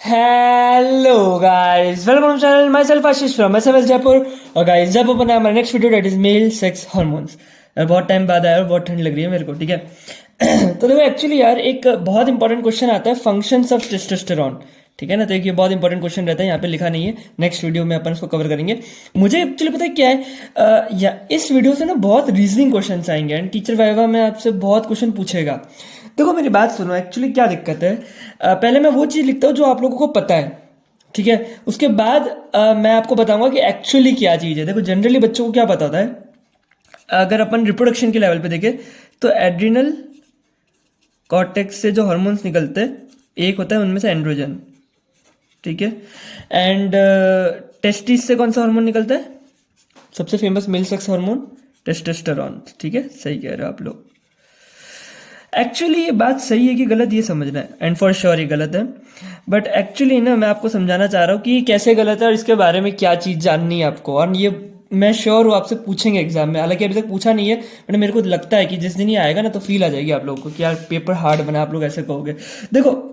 Hello guys, welcome to channel. Myself Ashish from SMS Jaipur. और guys, जब अपन है हमारा next video date is male sex hormones. यार बहुत टाइम बाद आया और बहुत ठंड लग रही है मेरे को, ठीक है। तो देखो, एक्चुअली यार एक बहुत इंपॉर्टेंट क्वेश्चन आता है, फंक्शंस ऑफ टेस्टोस्टेरॉन। ठीक है ना। तो एक ये बहुत इंपॉर्टेंट क्वेश्चन रहता है, यहाँ पे लिखा नहीं है, नेक्स्ट वीडियो में अपन इसको कवर करेंगे। मुझे एक्चुअली पता है क्या है, या इस वीडियो से ना बहुत रीजनिंग क्वेश्चन आएंगे एंड टीचर वाइवा में आपसे बहुत क्वेश्चन पूछेगा। देखो मेरी बात सुनो, एक्चुअली क्या दिक्कत है, पहले मैं वो चीज़ लिखता हूँ जो आप लोगों को पता है, ठीक है। उसके बाद मैं आपको बताऊंगा कि एक्चुअली क्या चीज़ है। देखो जनरली बच्चों को क्या पता होता है, अगर अपन रिप्रोडक्शन के लेवल पे देखें तो एड्रिनल कॉर्टेक्स से जो हार्मोन्स निकलते हैं, एक होता है उनमें से एंड्रोजन, ठीक है। एंड टेस्टिस से कौन सा हार्मोन निकलता है, सबसे famous male sex hormone testosterone, ठीक है। सही कह रहे हो आप लोग। एक्चुअली ये बात सही है कि गलत, ये समझना है, एंड फॉर श्योर ये गलत है। बट एक्चुअली ना मैं आपको समझाना चाह रहा हूँ कि कैसे गलत है और इसके बारे में क्या चीज़ जाननी है आपको। और ये मैं श्योर हूँ आपसे पूछेंगे एग्जाम में, हालांकि अभी तक पूछा नहीं है, बट मेरे को लगता है कि जिस दिन ये आएगा ना तो फील आ जाएगी आप लोगों को कि यार पेपर हार्ड बना, आप लोग ऐसे कहोगे। देखो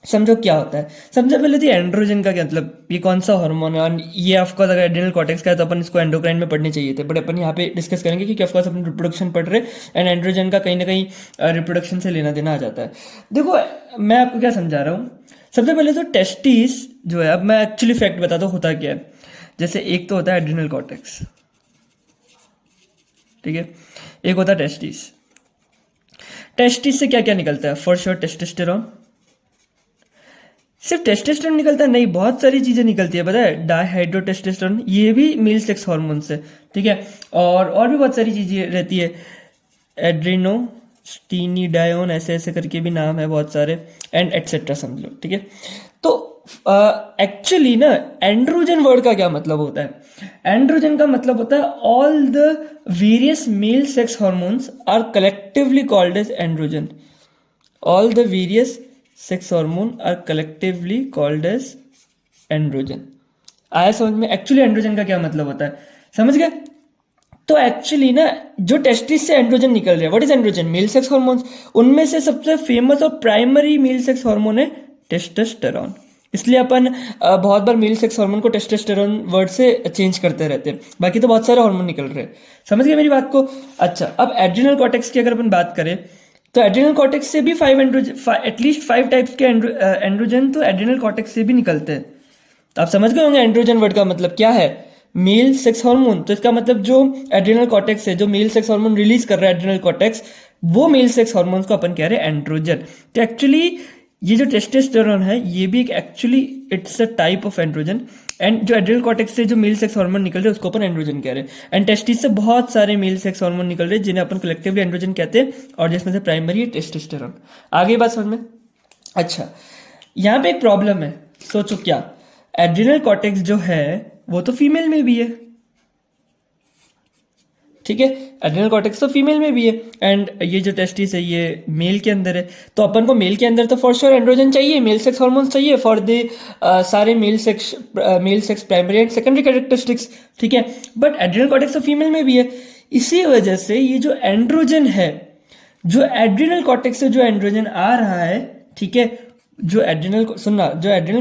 समझो क्या होता है, समझो पहले तो एंड्रोजन का क्या मतलब, ये कौन सा हार्मोन है। और ये ऑफकोर्स अगर एड्रिनल कॉर्टेक्स का है तो अपन इसको एंडोक्राइन में पढ़ने चाहिए थे, बट अपन यहाँ पे डिस्कस करेंगे क्योंकि ऑफकोर्स अपन रिप्रोडक्शन पढ़ रहे एंड एंड्रोजन का कहीं ना कहीं रिप्रोडक्शन से लेना देना आ जाता है। देखो मैं आपको क्या समझा रहा हूँ, सबसे पहले तो टेस्टिस जो है, अब मैं एक्चुअली फैक्ट बताता हूँ होता क्या है। जैसे एक तो होता है एड्रिनल कॉर्टेक्स, ठीक है, एक होता है टेस्टिस। टेस्टिस से क्या क्या निकलता है, फॉर श्योर टेस्टोस्टेरॉन। सिर्फ टेस्टोस्टेरोन निकलता है नहीं, बहुत सारी चीजें निकलती है, पता है, डाईहाइड्रोटेस्टोस्टेरोन, ये भी मेल सेक्स हार्मोन से, ठीक है। और भी बहुत सारी चीजें रहती है, एड्रिनोस्टीनिडायोन, ऐसे ऐसे करके भी नाम है बहुत सारे, एंड एटसेट्रा समझ लो, ठीक है। तो एक्चुअली ना एंड्रोजन वर्ड का क्या मतलब होता है, एंड्रोजन का मतलब होता है all the various male sex hormones are collectively called as androgen. All the various sex hormone are collectively called as androgen. आया समझ में एक्चुअली एंड्रोजन का क्या मतलब होता है, समझ गए। तो एक्चुअली ना जो टेस्टिस से एंड्रोजन निकल रहे हैं, what is androgen, mail sex hormones, उनमें से सबसे फेमस और प्राइमरी मेल सेक्स हार्मोन है टेस्टोस्टेरॉन। इसलिए अपन बहुत बार मेल सेक्स हार्मोन को टेस्टोस्टेरॉन वर्ड से चेंज करते रहते हैं, बाकी तो बहुत सारे हार्मोन निकल रहे हैं, समझ गए मेरी बात को। अच्छा, अब एड्रिनल कॉर्टेक्स की अगर अपन बात करें तो एड्रिनल कॉर्टेक्स से भी एटलीस्ट 5 टाइप्स के एंड्रोजन तो एड्रिनल कॉर्टेक्स से भी निकलते हैं। तो आप समझ गए होंगे एंड्रोजन वर्ड का मतलब क्या है, मेल सेक्स हार्मोन। तो इसका मतलब जो एड्रिनल कॉर्टेक्स है, जो मेल सेक्स हार्मोन रिलीज कर रहा है एड्रिनल कॉर्टेक्स, वो मेल सेक्स हार्मोन्स को अपन कह रहे हैं एंड्रोजन। तो एक्चुअली ये जो टेस्टोस्टेरोन है ये भी एक actually it's a type of androgen, and जो एड्रिनल कॉर्टेक्स से जो मेल सेक्स हार्मोन निकल रहे हैं उसको अपन एंड्रोजन कह रहे हैं। एंड टेस्टिस से बहुत सारे मेल सेक्स हार्मोन निकल रहे हैं जिन्हें अपन कलेक्टिवली एंड्रोजन कहते हैं, और जिसमें से प्राइमरी है टेस्टोस्टेरोन। आगे बात समझ में। अच्छा, यहाँ पे एक प्रॉब्लम है, सोचो क्या, एड्रिनल कॉर्टेक्स जो है वो तो फीमेल में भी है, ठीक है, एड्रिनल कॉर्टेक्स तो फीमेल में भी है, एंड ये जो टेस्टिस है ये मेल के अंदर है। तो अपन को मेल के अंदर तो फॉर श्योर एंड्रोजन चाहिए, मेल सेक्स हार्मोन्स चाहिए फॉर द सारे male sex primary and secondary characteristics, ठीक है। बट एड्रिनल कॉर्टेक्स तो फीमेल में भी है, इसी वजह से ये जो एंड्रोजन है, जो एड्रिनल कॉर्टेक्स से जो एंड्रोजन आ रहा है, ठीक है, जो एड्रिनल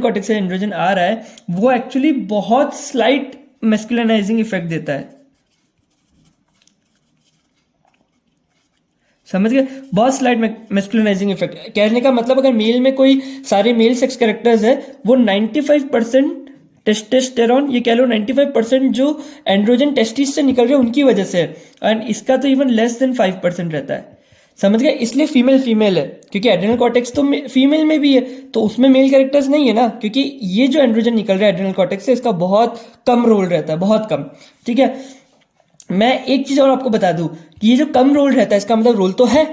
कॉर्टेक्स से एंड्रोजन आ रहा है वो एक्चुअली बहुत स्लाइट मैस्कुलिनाइजिंग इफेक्ट देता है, समझ गए, बहुत स्लाइट मैस्कुलिनाइजिंग इफेक्ट। कहने का मतलब अगर मेल में कोई सारे मेल सेक्स कैरेक्टर्स है, वो 95% टेस्टोस्टेरोन, ये कह लो 95% जो एंड्रोजन टेस्टिस से निकल रहे हैं उनकी वजह से है, एंड इसका तो इवन लेस देन 5% रहता है, समझ गए। इसलिए फीमेल फीमेल है, क्योंकि एड्रिनल कॉर्टेक्स तो फीमेल में भी है, तो उसमें मेल कैरेक्टर्स नहीं है ना, क्योंकि ये जो एंड्रोजन निकल रहा है एड्रिनल कॉर्टेक्स से इसका बहुत कम रोल रहता है, बहुत कम, ठीक है। मैं एक चीज और आपको बता दूं कि ये जो कम रोल रहता है इसका मतलब रोल तो है,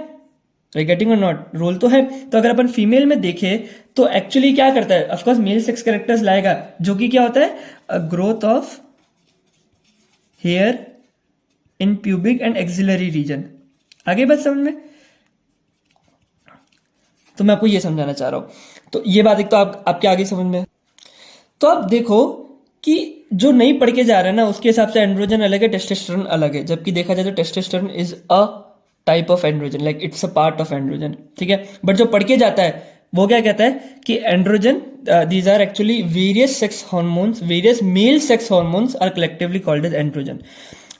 गेटिंग और नॉट, रोल तो है। तो अगर अपन फीमेल में देखें तो एक्चुअली क्या करता है, ऑफकोर्स मेल सेक्स कैरेक्टर्स लाएगा, जो कि क्या होता है, growth of hair in pubic and axillary region. आगे बात समझ में, तो मैं आपको ये समझाना चाह रहा हूं। तो ये बात एक तो आपके आगे समझ में। तो आप देखो कि जो नहीं पढ़ के जा रहा है ना उसके हिसाब से एंड्रोजन अलग है, टेस्टोस्टेरोन अलग है, जबकि देखा जाए तो testosterone is a type of androgen, like it's a part of androgen, ठीक है। बट जो पढ़ के जाता है वो क्या कहता है कि androgen, these are actually various sex hormones, various male sex hormones are collectively called as androgen.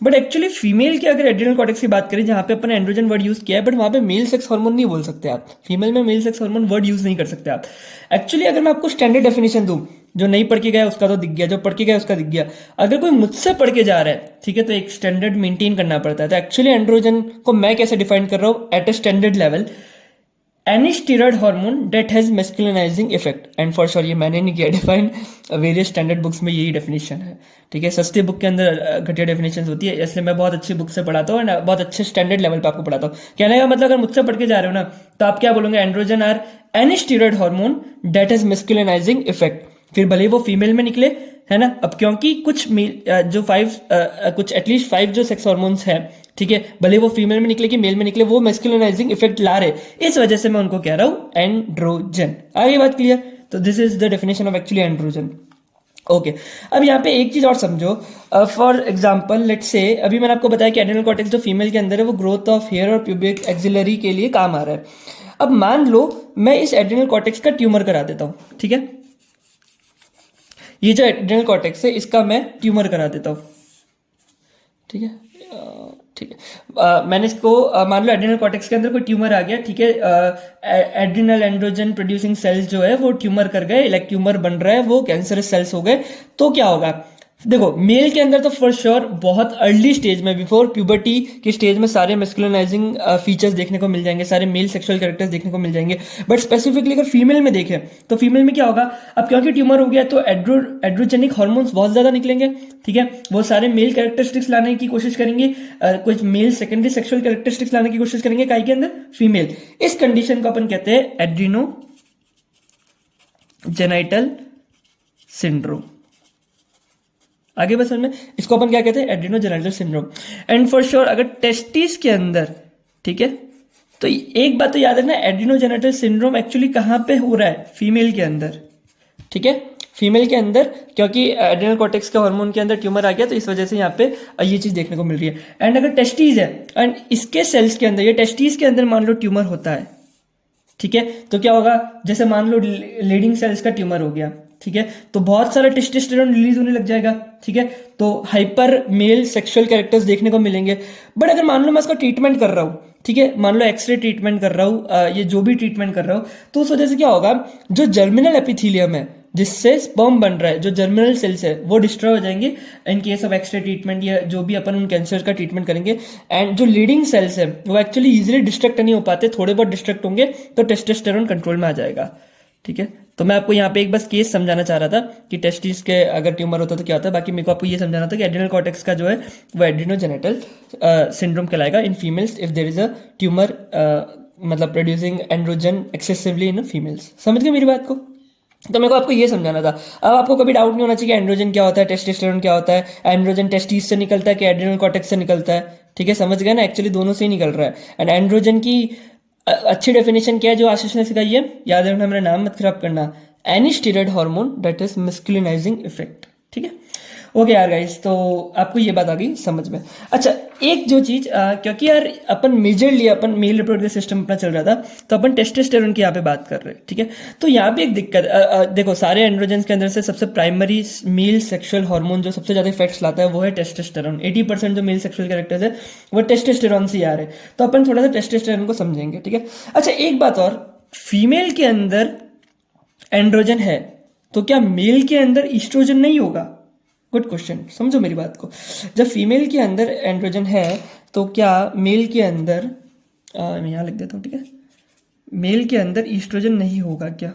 But actually female की अगर एड्रिनल कॉर्टेक्स की बात करें, जहां पे अपन एंड्रोजन वर्ड यूज किया है, बट वहां पे मेल सेक्स हार्मोन नहीं बोल सकते आप, फीमेल में male sex hormone word use नहीं कर सकते आप। एक्चुअली अगर मैं आपको स्टैंडर्ड डेफिनेशन दूं, जो नहीं पढ़ के गया उसका तो दिख गया, जो पढ़ के गया उसका दिख गया, अगर कोई मुझसे पढ़ के जा रहा है, ठीक है, तो एक स्टैंडर्ड मेंटेन करना पड़ता है। तो एक्चुअली एंड्रोजन को मैं कैसे डिफाइन कर रहा हूं at a standard level, any steroid hormone that has masculinising effect. And for sure ये मैंने नहीं किया डिफाइन, वेरियस स्टैंडर्ड बुक्स में यही डेफिनेशन है, ठीक है। सस्ती बुक के अंदर घटिया डेफिनेशन होती है, इसलिए मैं बहुत अच्छी बुक से पढ़ाता हूँ, बहुत अच्छे स्टैंडर्ड लेवल पे आपको पढ़ाता हूँ। कहने का मतलब अगर मुझसे पढ़ के जा रहे हो ना, तो आप क्या बोलोगे, androgen are any steroid hormone that has masculinising effect, फिर भले ही वो फीमेल में निकले, है ना। अब क्योंकि कुछ जो कुछ एटलीस्ट 5 जो सेक्स हार्मोन्स हैं, ठीक है, भले वो फीमेल में निकले कि मेल में निकले, वो मैस्कुलिनाइजिंग इफेक्ट ला रहे, इस वजह से मैं उनको कह रहा हूं एंड्रोजन। आगे बात क्लियर? तो this is the definition of actually androgen. Okay, अब यहाँ पे एक चीज और समझो। फॉर एग्जाम्पल लेट्स से, अभी मैंने आपको बताया कि एड्रिनल कॉर्टेक्स जो फीमेल के अंदर है वो ग्रोथ ऑफ हेयर और प्यूबिक एक्सिलरी के लिए काम आ रहा है। अब मान लो मैं इस एड्रिनल कॉर्टेक्स का ट्यूमर करा देता हूं, ठीक है, ये जो एड्रिनल कॉर्टेक्स है इसका मैं ट्यूमर करा देता हूं, ठीक है, ठीक है। मैंने इसको मान लो एड्रिनल कॉर्टेक्स के अंदर कोई ट्यूमर आ गया, ठीक है, एड्रिनल एंड्रोजन प्रोड्यूसिंग सेल्स जो है वो ट्यूमर कर गए, लाइक ट्यूमर बन रहा है, वो कैंसरस सेल्स हो गए, तो क्या होगा? देखो मेल के अंदर तो फॉर श्योर बहुत अर्ली स्टेज में, बिफोर प्यूबर्टी की स्टेज में सारे मैस्कुलिनाइजिंग फीचर्स देखने को मिल जाएंगे, सारे मेल सेक्सुअल कैरेक्टर्स देखने को मिल जाएंगे। बट स्पेसिफिकली अगर फीमेल में देखें तो फीमेल में क्या होगा? अब क्योंकि ट्यूमर हो गया तो एड्रोजेनिक हार्मोन्स बहुत ज्यादा निकलेंगे, ठीक है, वो सारे मेल कैरेक्टरिस्टिक्स लाने की कोशिश करेंगे, कुछ मेल सेकेंडरी सेक्सुअल कैरेक्टरिस्टिक्स लाने की कोशिश करेंगे, काय के अंदर? फीमेल। इस कंडीशन को अपन कहते हैं एड्रिनो जेनाइटल सिंड्रोम। आगे बस में इसको अपन क्या कहते हैं? एड्रिनोजेनिटल सिंड्रोम। एंड फॉर श्योर अगर टेस्टिस के अंदर, ठीक है, तो एक बात तो याद रखना, एड्रिनोजेनिटल सिंड्रोम एक्चुअली कहां पे हो रहा है? फीमेल के अंदर, ठीक है, फीमेल के अंदर, क्योंकि एड्रिनल कॉर्टेक्स के हार्मोन के अंदर ट्यूमर आ गया, तो इस वजह से यहाँ पे ये चीज देखने को मिल रही है। एंड अगर टेस्टिस है एंड इसके सेल्स के अंदर, ये टेस्टिस के अंदर मान लो ट्यूमर होता है, ठीक है, तो क्या होगा? जैसे मान लो लीडिंग सेल्स का ट्यूमर हो गया, ठीक है, तो बहुत सारा टेस्टोस्टेरोन रिलीज होने लग जाएगा, ठीक है, तो हाइपर मेल सेक्सुअल कैरेक्टर्स देखने को मिलेंगे। बट अगर मान लो मैं इसका ट्रीटमेंट कर रहा हूँ, ठीक है, मान लो एक्सरे ट्रीटमेंट कर रहा हूँ, ये जो भी ट्रीटमेंट कर रहा हूँ, तो उस वजह से क्या होगा? जो जर्मिनल एपिथीलियम है जिससे स्पर्म बन रहा है, जो जर्मिनल सेल्स है वो डिस्ट्रॉय हो जाएंगे in case of X-ray treatment, या जो भी अपन उन कैंसर का ट्रीटमेंट करेंगे। एंड जो लीडिंग सेल्स है वो एक्चुअली इजीली डिस्ट्रक्ट नहीं हो पाते, थोड़े बहुत डिस्ट्रक्ट होंगे तो टेस्टोस्टेरोन कंट्रोल में आ जाएगा, ठीक है। तो मैं आपको यहाँ पे एक बस केस समझाना चाह रहा था कि टेस्टिस के अगर ट्यूमर होता तो क्या होता है। बाकी मेरे को आपको ये समझाना था कि एड्रिनल कॉर्टेक्स का जो है वो एड्रिनोजेनिटल सिंड्रोम कहलाएगा in females if there is a tumour, मतलब producing androgen excessively in females. समझ गए मेरी बात को? तो मेरे को आपको ये समझाना था। अब आपको कभी डाउट नहीं होना चाहिए कि एंड्रोजन क्या होता है, टेस्टोस्टेरोन क्या होता है, एंड्रोजन टेस्टिस से निकलता है कि एड्रिनल कॉर्टेक्स से निकलता है, ठीक है, समझ गए ना? एक्चुअली दोनों से ही निकल रहा है। एंड एंड्रोजन की अच्छी डेफिनेशन क्या है जो आशीष ने सिखाई है? याद रखना, मेरा नाम मत खराब करना, any steroid hormone that is masculinising effect, ठीक है। ओके यार गाइस, तो आपको ये बात आ गई समझ में। अच्छा, एक जो चीज, क्योंकि यार अपन मेजरली अपन मेल रिप्रोडक्टिव सिस्टम अपना चल रहा था, तो अपन टेस्टोस्टेरोन की यहाँ पे बात कर रहे हैं, ठीक है। तो यहाँ पे एक दिक्कत, देखो सारे एंड्रोजन के अंदर से सबसे प्राइमरी मेल सेक्सुअल हार्मोन जो सबसे ज्यादा इफेक्ट्स लाता है वो है टेस्टोस्टेरोन। 80% जो मेल सेक्सुअल कैरेक्टर्स है वो टेस्टोस्टेरोन से आ रहे हैं, तो अपन थोड़ा सा टेस्टोस्टेरोन को समझेंगे, ठीक है। अच्छा, एक बात और, फीमेल के अंदर एंड्रोजन है तो क्या मेल के अंदर ईस्ट्रोजन नहीं होगा? गुड क्वेश्चन, समझो मेरी बात को। जब फीमेल के अंदर एंड्रोजन है तो क्या मेल के अंदर, मैं यहाँ लिख देता हूँ, ठीक है, मेल के अंदर ईस्ट्रोजन नहीं होगा क्या?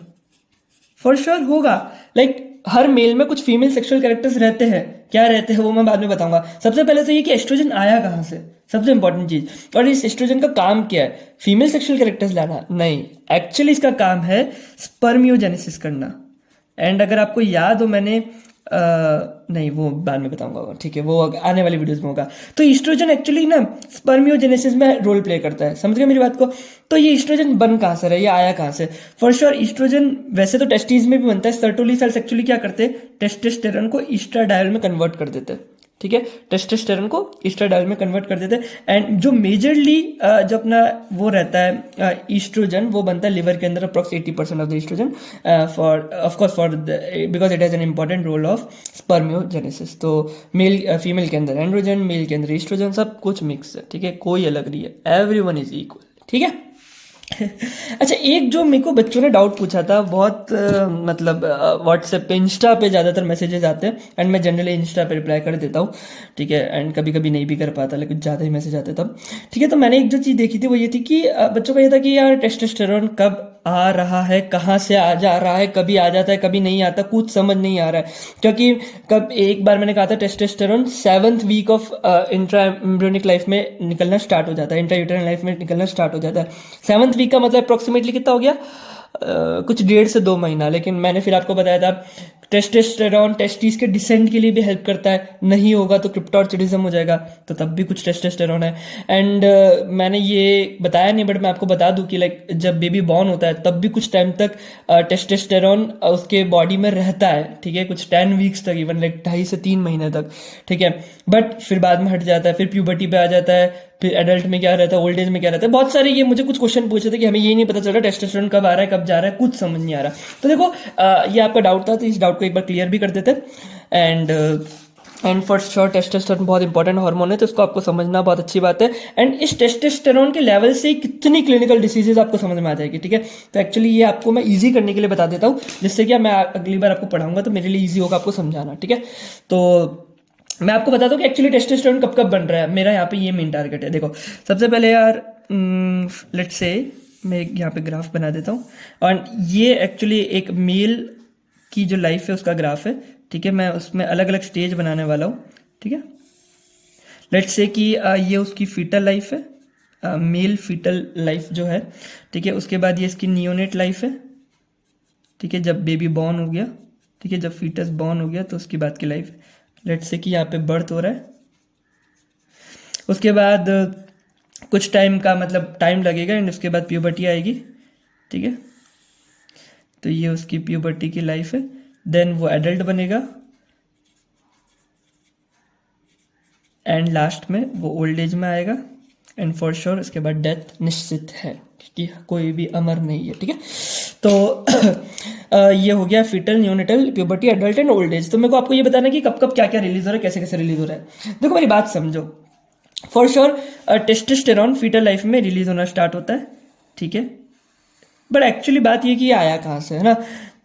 फॉर श्योर होगा। लाइक हर मेल में कुछ फीमेल सेक्सुअल कैरेक्टर्स रहते हैं, क्या रहते हैं वो मैं बाद में बताऊंगा। सबसे पहले तो ये कि एस्ट्रोजन आया कहाँ से, सबसे इंपॉर्टेंट चीज। और इस एस्ट्रोजन का काम क्या है? फीमेल सेक्सुअल कैरेक्टर्स लाना नहीं, एक्चुअली इसका काम है स्पर्मियोजेनेसिस करना। एंड अगर आपको याद हो, मैंने नहीं वो बाद में बताऊंगा, ठीक है, वो आने वाली वीडियोस में होगा। तो ईस्ट्रोजन एक्चुअली ना स्पर्मियोजेनेसिस में रोल प्ले करता है, समझ गए मेरी बात को? तो ये ईस्ट्रोजन बन कहाँ से रहा है, ये आया कहाँ से? फॉर श्योर ईस्ट्रोजन वैसे तो टेस्टिस में भी बनता है। सर्टोली सेल्स एक्चुअली क्या करते हैं? टेस्टोस्टेरोन को ईस्ट्राडायोल में कन्वर्ट कर देते हैं, ठीक है, टेस्टोस्टेरोन को ईस्ट्राडायल में कन्वर्ट कर देते हैं। एंड जो मेजरली जो अपना वो रहता है ईस्ट्रोजन, वो बनता है लिवर के अंदर, approx 80% of the oestrogen for of course for because it has an important role of spermiogenesis. तो मेल फीमेल के अंदर एंड्रोजन, मेल के अंदर ईस्ट्रोजन, सब कुछ मिक्स है, ठीक है, कोई अलग नहीं है, एवरीवन इज इक्वल, ठीक है। अच्छा, एक जो मेरे को बच्चों ने डाउट पूछा था बहुत, मतलब व्हाट्सएप पे, इंस्टा पे ज़्यादातर मैसेजेस आते हैं एंड मैं जनरली इंस्टा पे रिप्लाई कर देता हूँ, ठीक है, एंड कभी कभी नहीं भी कर पाता, लेकिन ज़्यादा ही मैसेज आते तब, ठीक है। तो मैंने एक जो चीज़ देखी थी वो ये थी कि बच्चों का ये था कि यार टेस्टोस्टेरोन कब आ रहा है, कहाँ से आ जा रहा है, कभी आ जाता है कभी नहीं आता, कुछ समझ नहीं आ रहा है। क्योंकि कब एक बार मैंने कहा था testosterone 7th week of intra embryonic life में निकलना स्टार्ट हो जाता है, इंट्रा यूटेराइन लाइफ में निकलना स्टार्ट हो जाता है। 7th वीक का मतलब अप्रोक्सीमेटली कितना हो गया, कुछ 1.5 से 2 महीना। लेकिन मैंने फिर आपको बताया था टेस्टोस्टेरोन टेस्टिस के डिसेंट के लिए भी हेल्प करता है, नहीं होगा तो क्रिप्टोर्चिडिज्म हो जाएगा, तो तब भी कुछ टेस्टोस्टेरोन है। एंड मैंने ये बताया नहीं, बट मैं आपको बता दूं कि लाइक जब बेबी बॉर्न होता है तब भी कुछ टाइम तक टेस्टोस्टेरोन उसके बॉडी में रहता है, ठीक है, कुछ 10 वीक्स तक, इवन लाइक 2.5 से 3 महीने तक, ठीक है। बट फिर बाद में हट जाता है, फिर प्यूबर्टी पे आ जाता है, फिर एडल्ट में क्या रहता है, ओल्ड एज में क्या रहता है, बहुत सारे ये मुझे कुछ क्वेश्चन पूछे थे कि हमें ये नहीं पता चल रहा टेस्टोस्टेरोन कब आ रहा है कब जा रहा है, कुछ समझ नहीं आ रहा। तो देखो ये आपका डाउट था, तो इस डाउट को एक बार क्लियर भी कर देते। एंड फॉर श्योर टेस्टोस्टेरोन बहुत इंपॉर्टेंट हार्मोन है, तो इसको आपको समझना बहुत अच्छी बात है। एंड इस टेस्टोस्टेरोन के लेवल से कितनी क्लिनिकल डिसीजेज आपको समझ में आ जाएगी, ठीक है। तो एक्चुअली ये आपको मैं इजी करने के लिए बता देता हूँ, जिससे कि मैं अगली बार आपको पढ़ाऊंगा तो मेरे लिए इजी होगा आपको समझाना, ठीक है। तो मैं आपको बता दूं कि एक्चुअली टेस्टोस्टेरोन कब कब बन रहा है, मेरा यहाँ पे ये मेन टारगेट है। देखो सबसे पहले यार लेट्स से मैं यहाँ पे ग्राफ बना देता हूँ, और ये एक्चुअली एक मेल की जो लाइफ है उसका ग्राफ है, ठीक है। मैं उसमें अलग अलग स्टेज बनाने वाला हूँ, ठीक है। लेट्स से कि ये उसकी फीटल लाइफ है, मेल फीटल लाइफ जो है, ठीक है। उसके बाद ये इसकी नियोनेट लाइफ है, ठीक है, जब बेबी बॉर्न हो गया, ठीक है, जब फीटस बॉर्न हो गया तो उसके बाद की लाइफ। लेट्स से कि यहाँ पे बर्थ हो रहा है, उसके बाद कुछ टाइम का मतलब टाइम लगेगा एंड उसके बाद प्यूबर्टी आएगी, ठीक है। तो ये उसकी प्यूबर्टी की लाइफ है, देन वो एडल्ट बनेगा एंड लास्ट में वो ओल्ड एज में आएगा, एंड फॉर श्योर उसके बाद डेथ निश्चित है, कि कोई भी अमर नहीं है, ठीक है। तो ये हो गया foetal, neonatal, puberty, adult and old age. तो मेरे को आपको ये बताना है कि कब कब क्या क्या रिलीज हो रहा है, कैसे कैसे रिलीज हो रहा है। देखो मेरी बात समझो, for sure testosterone foetal life में रिलीज होना स्टार्ट होता है, ठीक है। बट एक्चुअली बात ये कि आया कहाँ से, है ना।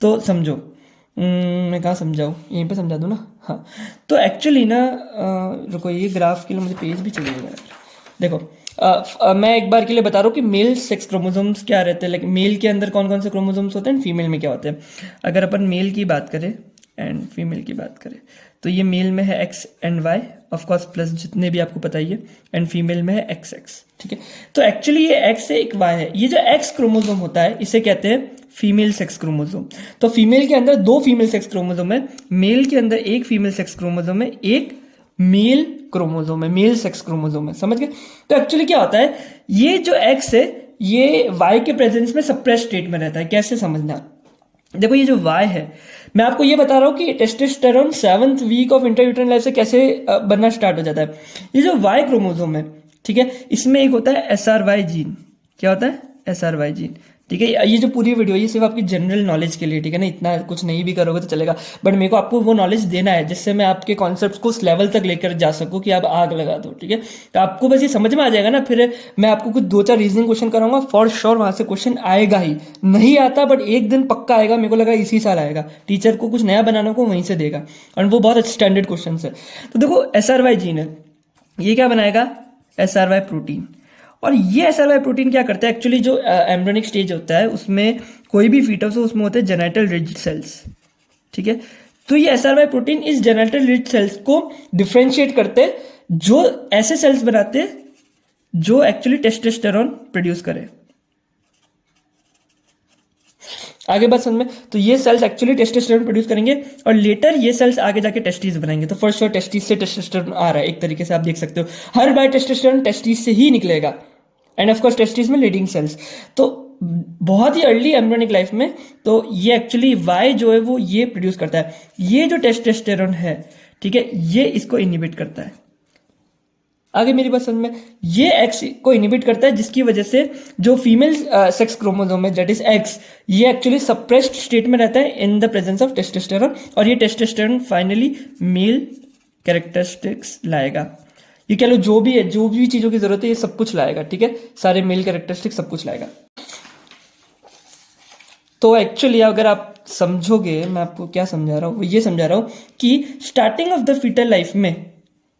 तो समझो, मैं कहाँ समझाऊँ, यहीं पे समझा दूँ ना। हाँ, तो एक्चुअली ना रुको, ये ग्राफ के लिए मुझे पेज भी चाहिए यार। देखो मैं एक बार के लिए बता रहा हूँ कि मेल सेक्स क्रोमोसोम्स क्या रहते हैं, लाइक मेल के अंदर कौन कौन से क्रोमोसोम्स होते हैं, फीमेल में क्या होते हैं। अगर अपन मेल की बात करें एंड फीमेल की बात करें, तो ये मेल में है X and Y, of course plus जितने भी आपको पता ही है, एंड फीमेल में है एक्स एक्स, ठीक है। तो एक्चुअली ये एक्स है, एक वाई है। ये जो एक्स क्रोमोसोम होता है इसे कहते हैं फीमेल सेक्स क्रोमोसोम। तो फीमेल के अंदर 2 फीमेल सेक्स क्रोमोसोम है, मेल के अंदर 1 फीमेल सेक्स क्रोमोसोम है, एक मेल क्रोमोसोम है, मेल सेक्स क्रोमोसोम है, समझ गए। तो एक्चुअली क्या होता है, ये जो एक्स है ये वाई के प्रेजेंस में सप्रेस स्टेट में रहता है। कैसे समझना, देखो ये जो वाई है, मैं आपको ये बता रहा हूँ कि testosterone 7th week of intrauterine life से कैसे बनना स्टार्ट हो जाता है। ये जो वाई क्रोमोसोम है, ठीक है, इसमें एक होता है SRY जीन। क्या होता है, SRY जीन, ठीक है। ये जो पूरी वीडियो ये सिर्फ आपकी जनरल नॉलेज के लिए, ठीक है ना, इतना कुछ नहीं भी करोगे तो चलेगा, बट मेरे को आपको वो नॉलेज देना है जिससे मैं आपके कॉन्सेप्ट्स को उस लेवल तक लेकर जा सकूं कि आप आग लगा दो, ठीक है। तो आपको बस ये समझ में आ जाएगा ना, फिर मैं आपको कुछ 2-4 रीजनिंग क्वेश्चन कराऊंगा, फॉर श्योर वहां से क्वेश्चन आएगा ही, नहीं आता बट एक दिन पक्का आएगा, मेरे को लगा इसी साल आएगा। टीचर को कुछ नया बनाने को वहीं से देगा, और वो बहुत स्टैंडर्ड क्वेश्चन है। तो देखो SRY जीन है, ये क्या बनाएगा, SRY प्रोटीन। और ये SRY प्रोटीन क्या करता है, एक्चुअली जो एम्ब्रियोनिक स्टेज होता है उसमें कोई भी फीटस हो उसमें होते हैं जेनिटल रिज सेल्स, ठीक है। तो ये SRY प्रोटीन इस जेनिटल रिज सेल्स को डिफ्रेंशिएट करते हैं, जो ऐसे सेल्स बनाते हैं जो एक्चुअली टेस्टोस्टेरोन प्रोड्यूस करे। आगे बात समझ में, तो ये सेल्स एक्चुअली टेस्टोस्टेरोन प्रोड्यूस करेंगे और लेटर ये सेल्स आगे जाके टेस्टिस बनाएंगे। तो फर्स्ट श्योर टेस्टिस से टेस्टोस्टेरोन आ रहा है, एक तरीके से आप देख सकते हो, हर बार टेस्टोस्टेरोन टेस्टिस से ही निकलेगा, एंड ऑफ कोर्स टेस्टिस में लीडिंग सेल्स। तो बहुत ही अर्ली एम्ब्रियोनिक लाइफ में तो ये एक्चुअली वाई जो है वो ये प्रोड्यूस करता है। ये जो टेस्टोस्टेरोन है, ठीक है, ये इसको इनहिबिट करता है। आगे मेरी बात समझ में, ये एक्स को इनहिबिट करता है, जिसकी वजह से जो फीमेल सेक्स क्रोमोसोम है दैट इज एक्स, ये एक्चुअली सप्रेस्ड स्टेट में रहता है in the presence of testosterone, और ये टेस्टोस्टेरोन फाइनली मेल कैरेक्टरिस्टिक्स लाएगा। ये कह लो जो भी है, जो भी चीजों की जरूरत है ये सब कुछ लाएगा, ठीक है, सारे मेल कैरेक्टरिस्टिक सब कुछ लाएगा। तो एक्चुअली अगर आप समझोगे, मैं आपको क्या समझा रहा हूँ, ये समझा रहा हूँ कि starting of the foetal life में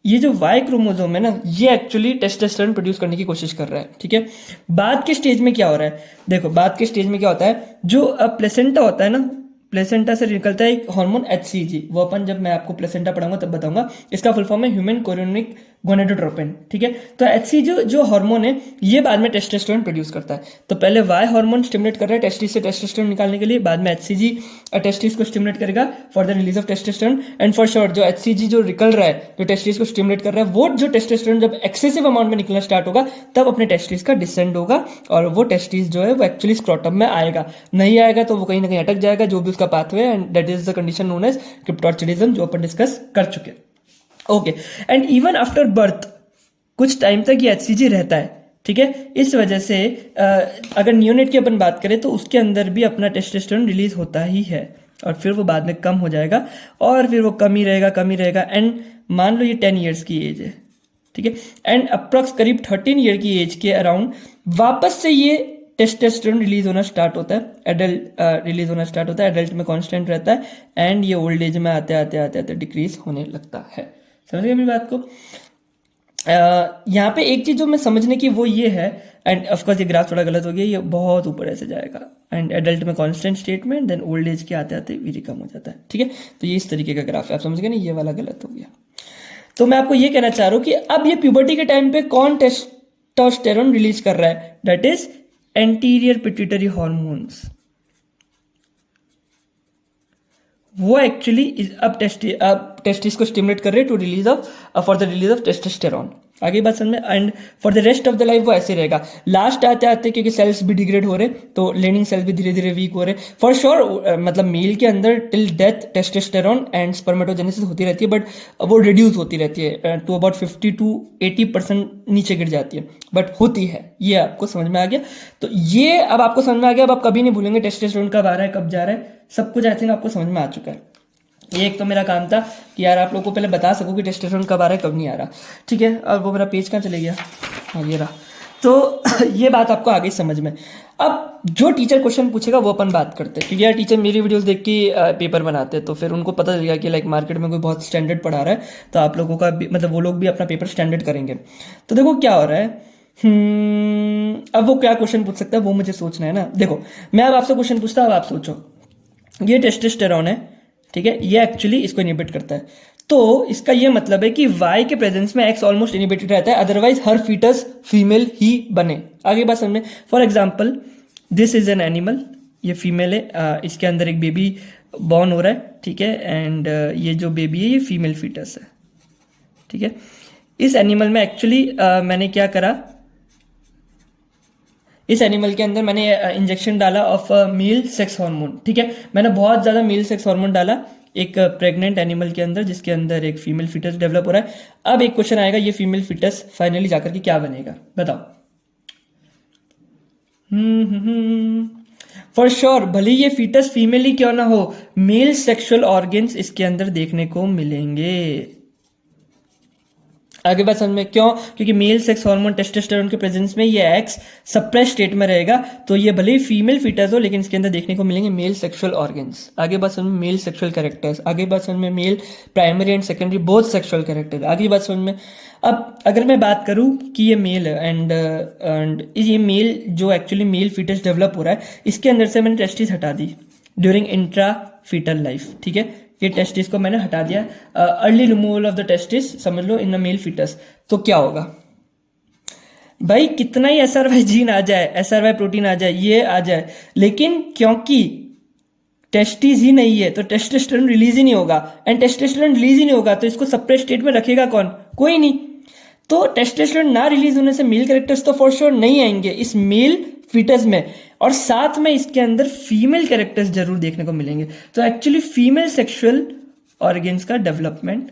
ये जो वाई क्रोमोसोम है ना, ये एक्चुअली टेस्टोस्टेरोन प्रोड्यूस करने की कोशिश कर रहा है, ठीक है। बाद के स्टेज में क्या हो रहा है, देखो बाद के स्टेज में क्या होता है, जो प्लेसेंटा होता है ना, प्लेसेंटा से निकलता है एक हार्मोन HCG, वो अपन जब मैं आपको प्लेसेंटा पढ़ाऊंगा तब बताऊंगा, इसका फुल फॉर्म है ह्यूमन कोरियोनिक गोनेडोट्रोपिन, ठीक है। तो HCG जो हार्मोन है ये बाद में टेस्टोस्टेरोन प्रोड्यूस करता है। तो पहले वाई हार्मोन स्टिमुलेट कर रहा है टेस्टिस से टेस्टोस्टेरोन निकालने के लिए, बाद में HCG टेस्टिस को स्टिमुलेट करेगा for the release of testosterone, and for sure जो HCG जो निकल रहा है, जो टेस्टिस को स्टिमुलेट कर रहा है, वो जो टेस्टोस्टेरोन जब एक्सेसिव अमाउंट में निकलना स्टार्ट होगा तब अपने टेस्टिस का डिसेंड होगा, और वो टेस्टिस जो है वो एक्चुअली स्क्रोटम में आएगा, नहीं आएगा तो वो कहीं ना कहीं अटक जाएगा, जो भी उसका pathway, and that is the condition known as cryptorchidism, जो अपन डिस्कस कर चुके। Okay, and even after birth कुछ टाइम तक ये HCG रहता है, ठीक है। इस वजह से अगर नियोनेट की अपन बात करें तो उसके अंदर भी अपना टेस्टोस्टेरोन रिलीज होता ही है, और फिर वो बाद में कम हो जाएगा, और फिर वो कम ही रहेगा, एंड मान लो ये 10 ईयर्स की एज है, ठीक है, एंड अप्रॉक्स करीब 13 ईयर की एज के अराउंड वापस से ये टेस्टोस्टेरोन रिलीज होना स्टार्ट होता है, एडल्ट रिलीज होना स्टार्ट होता है, एडल्ट में कांस्टेंट रहता है, एंड ये ओल्ड एज में आते आते डिक्रीज होने लगता है। समझ गए मेरी बात को? यहाँ पे एक चीज जो मैं समझने की वो ये है, एंड ऑफकोर्स ये ग्राफ थोड़ा गलत हो गया, ये बहुत ऊपर ऐसे जाएगा, एंड एडल्ट में constant statement, then old age के आते आते वेरी कम हो जाता है, ठीक है। तो ये इस तरीके का ग्राफ है, आप समझ गए ना, ये वाला गलत हो गया। तो मैं आपको ये कहना चाह रहा हूँ कि अब ये प्यूबर्टी के टाइम पे कौन टेस्टोस्टेरोन रिलीज कर रहा है, that is anterior pituitary hormones, वो एक्चुअली अब टेस्टिस को स्टिमुलेट कर रहे हैं to release of for the release of testosterone. आगे बात समझ में, and for the rest of the life वो ऐसे रहेगा। लास्ट आते आते क्योंकि सेल्स भी डिग्रेड हो रहे, तो लेनिंग सेल्स भी धीरे धीरे वीक हो रहे, फॉर श्योर मतलब मेल के अंदर till death testosterone and spermatogenesis होती रहती है, बट वो रिड्यूस होती रहती है टू अबाउट 50 to 80% नीचे गिर जाती है, बट होती है। ये आपको समझ में आ गया? तो ये अब आपको समझ में आ गया, अब आप कभी नहीं भूलेंगे टेस्टोस्टेरोन कब आ रहा है कब जा रहा है, सब कुछ आई थिंक आपको समझ में आ चुका है। ये एक तो मेरा काम था कि यार आप लोगों को पहले बता सकूं कि टेस्टोस्टेरोन कब आ रहा है कब नहीं आ रहा, ठीक है। और वो मेरा पेज कहाँ चले गया, हाँ ये रहा। तो ये बात आपको आ गई समझ में। अब जो टीचर क्वेश्चन पूछेगा वो अपन बात करते हैं, क्योंकि यार टीचर मेरी वीडियोस देख के पेपर बनाते हैं, तो फिर उनको पता चल गया कि लाइक मार्केट में कोई बहुत स्टैंडर्ड पढ़ा रहा है, तो आप लोगों का भी मतलब वो लोग भी अपना पेपर स्टैंडर्ड करेंगे। तो देखो क्या हो रहा है, अब वो क्या क्वेश्चन पूछ सकता है वो मुझे सोचना है ना। देखो मैं अब आपसे क्वेश्चन पूछता हूँ, अब आप सोचो, ये टेस्टोस्टेरोन है, ठीक है, ये एक्चुअली इसको इनहिबिट करता है, तो इसका ये मतलब है कि वाई के प्रेजेंस में एक्स ऑलमोस्ट इनहिबिटेड रहता है, अदरवाइज हर फीटस फीमेल ही बने। आगे बात समझ में, for example this is an animal, ये फीमेल है, इसके अंदर एक बेबी बॉर्न हो रहा है, ठीक है, एंड ये जो बेबी है ये फीमेल फीटस है, ठीक है। इस एनिमल में एक्चुअली मैंने क्या करा, इस एनिमल के अंदर मैंने इंजेक्शन डाला ऑफ मेल सेक्स हार्मोन, ठीक है, मैंने बहुत ज़्यादा मेल सेक्स हार्मोन डाला एक प्रेग्नेंट एनिमल के अंदर, जिसके अंदर एक फीमेल फीटस डेवलप हो रहा है। अब एक क्वेश्चन आएगा, ये फीमेल फीटस फाइनली जाकर के क्या बनेगा, बताओ। फॉर श्योर भले ये फीटस फीमेल ही क्यों ना हो, मेल सेक्सुअल ऑर्गन्स इसके अंदर देखने को मिलेंगे। आगे बात समझ में, क्यों? क्योंकि मेल सेक्स हार्मोन टेस्टोस्टेरोन के प्रेजेंस में ये एक्स सप्रेस स्टेट में रहेगा, तो ये भले ही फीमेल फीटस हो लेकिन इसके अंदर देखने को मिलेंगे मेल सेक्सुअल ऑर्गन्स। आगे बात समझ में, मेल सेक्सुअल कैरेक्टर्स। आगे बात समझ में, male primary and secondary both sexual character. आगे बात समझ में। अब अगर मैं बात करूं कि ये मेल है एंड ये मेल जो एक्चुअली मेल फीटस डेवलप हो रहा है, इसके अंदर से मैंने टेस्टिस हटा दी ड्यूरिंग इंट्रा फीटल लाइफ, ठीक है, ये टेस्टिस को मैंने हटा दिया, early removal of the testis समझ लो इन अ मेल फीटस। तो क्या होगा भाई, कितना ही SRY जीन आ जाए, SRY प्रोटीन आ जाए, ये आ जाए, लेकिन क्योंकि टेस्टिस ही नहीं है तो टेस्टोस्टेरोन रिलीज ही नहीं होगा, एंड टेस्टोस्टेरोन रिलीज ही नहीं होगा तो इसको सेपरेट स्टेट में रखेगा कौन? कोई नहीं। तो टेस्टोस्टेरोन ना रिलीज होने से मेल कैरेक्टर्स तो फॉर श्योर नहीं आएंगे इस मेल फीटस में, और साथ में इसके अंदर फीमेल कैरेक्टर्स जरूर देखने को मिलेंगे। तो एक्चुअली फीमेल सेक्सुअल ऑर्गन्स का डेवलपमेंट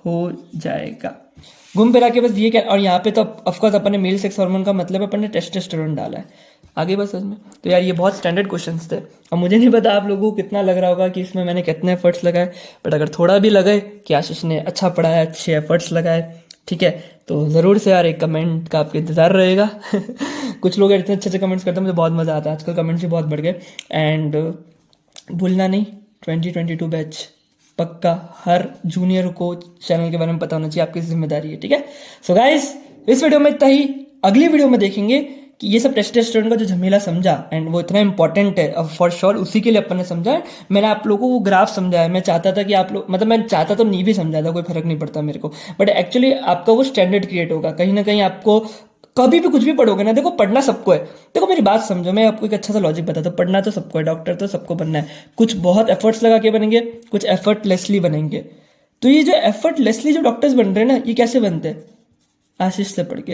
हो जाएगा। घूम फिरा के बस ये क्या, और यहाँ पे तो ऑफकोर्स अपन ने मेल सेक्स हार्मोन का मतलब अपन ने टेस्टोस्टेरोन डाला है आगे बस उसमें। तो यार ये बहुत स्टैंडर्ड क्वेश्चंस थे, अब मुझे नहीं पता आप लोगों को कितना लग रहा होगा कि इसमें मैंने कितने एफर्ट्स लगाए, बट अगर थोड़ा भी लगे कि आशीष ने अच्छा पढ़ाया, अच्छे एफर्ट्स लगाए, ठीक है, तो ज़रूर से यार एक कमेंट का आपका इंतज़ार रहेगा। कुछ लोग इतने अच्छे अच्छे कमेंट्स करते हैं, मुझे बहुत मज़ा आता है, आजकल कमेंट्स भी बहुत बढ़ गए। एंड भूलना नहीं 2022 बैच पक्का, हर जूनियर को चैनल के बारे में पता होना चाहिए, आपकी जिम्मेदारी है, ठीक है। सो गाइस इस वीडियो में इतना ही, अगली वीडियो में देखेंगे कि ये सब टेस्टोस्टेरोन का जो झमेला समझा एंड वो इतना इंपॉर्टेंट है फॉर श्योर, उसी के लिए अपन ने समझा है। मैंने आप लोगों को वो ग्राफ समझाया, मैं चाहता था कि आप लोग, मतलब मैं चाहता तो नहीं भी समझा था, कोई फर्क नहीं पड़ता मेरे को, बट एक्चुअली आपका वो स्टैंडर्ड क्रिएट होगा कहीं ना कहीं। आपको कभी भी कुछ भी पढ़ोगे ना, देखो पढ़ना सबको है, देखो मेरी बात समझो, मैं आपको एक अच्छा सा लॉजिक बताता हूँ, पढ़ना तो सबको है, डॉक्टर तो सबको बनना है, कुछ बहुत एफर्ट्स लगा के बनेंगे, कुछ एफर्टलेसली बनेंगे। तो ये जो एफर्टलेसली जो डॉक्टर्स बन रहे हैं ना, ये कैसे बनते हैं? आशीष से पढ़ के।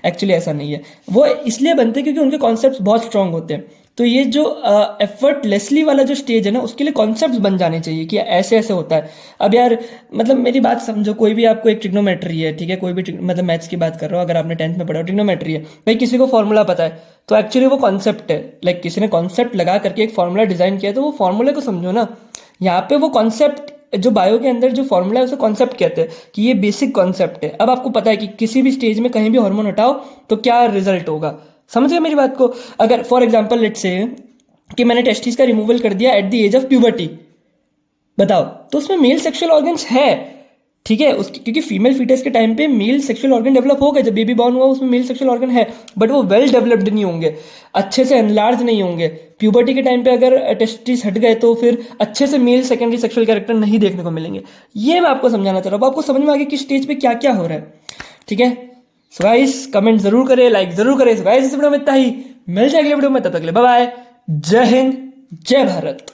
एक्चुअली ऐसा नहीं है, वो इसलिए बनते हैं क्योंकि उनके कॉन्सेप्ट्स बहुत स्ट्रांग होते हैं। तो ये जो एफर्टलेसली वाला जो स्टेज है ना, उसके लिए कॉन्सेप्ट्स बन जाने चाहिए कि ऐसे ऐसे होता है। अब यार मतलब मेरी बात समझो, कोई भी आपको एक ट्रिग्नोमेट्री है, ठीक है, कोई भी मतलब मैथ्स की बात कर रहा हो, अगर आपने 10th में पढ़ा हो ट्रिग्नोमेट्री है, भाई किसी को फॉर्मूला पता है, तो एक्चुअली वो कॉन्सेप्ट है, लाइक किसी ने कॉन्सेप्ट लगा करके एक फॉर्मूला डिजाइन किया, तो वो फॉर्मूले को समझो ना। यहाँ पे वो कॉन्सेप्ट जो बायो के अंदर जो फॉर्मूला है उसे कॉन्सेप्ट कहते हैं कि ये बेसिक कॉन्सेप्ट है। अब आपको पता है कि किसी भी स्टेज में कहीं भी हार्मोन हटाओ तो क्या रिजल्ट होगा, समझ गए मेरी बात को। अगर फॉर एग्जांपल लेट्स से कि मैंने टेस्टिस का रिमूवल कर दिया at the age of puberty, बताओ, तो उसमें मेल सेक्सुअल ऑर्गन्स है, ठीक है, उसकी क्योंकि फीमेल फीटस के टाइम पे मेल सेक्सुअल ऑर्गन डेवलप हो गए, जब बेबी बॉर्न हुआ उसमें मेल सेक्सुअल ऑर्गन है, बट वो वेल डेवलप्ड नहीं होंगे, अच्छे से एनलार्ज नहीं होंगे। प्यूबर्टी के टाइम पे अगर टेस्टिस हट गए तो फिर अच्छे से मेल सेकेंडरी सेक्सुअल कैरेक्टर नहीं देखने को मिलेंगे। ये मैं आपको समझाना चाह रहा हूँ, आपको समझ में आ गया कि स्टेज पे क्या क्या हो रहा है, ठीक है। सो गाइस कमेंट जरूर करें, लाइक जरूर करें। सो गाइस इस वीडियो में इतना ही, मिलते हैं अगले वीडियो में, तब तक के लिए बाय बाय, जय हिंद, जय भारत।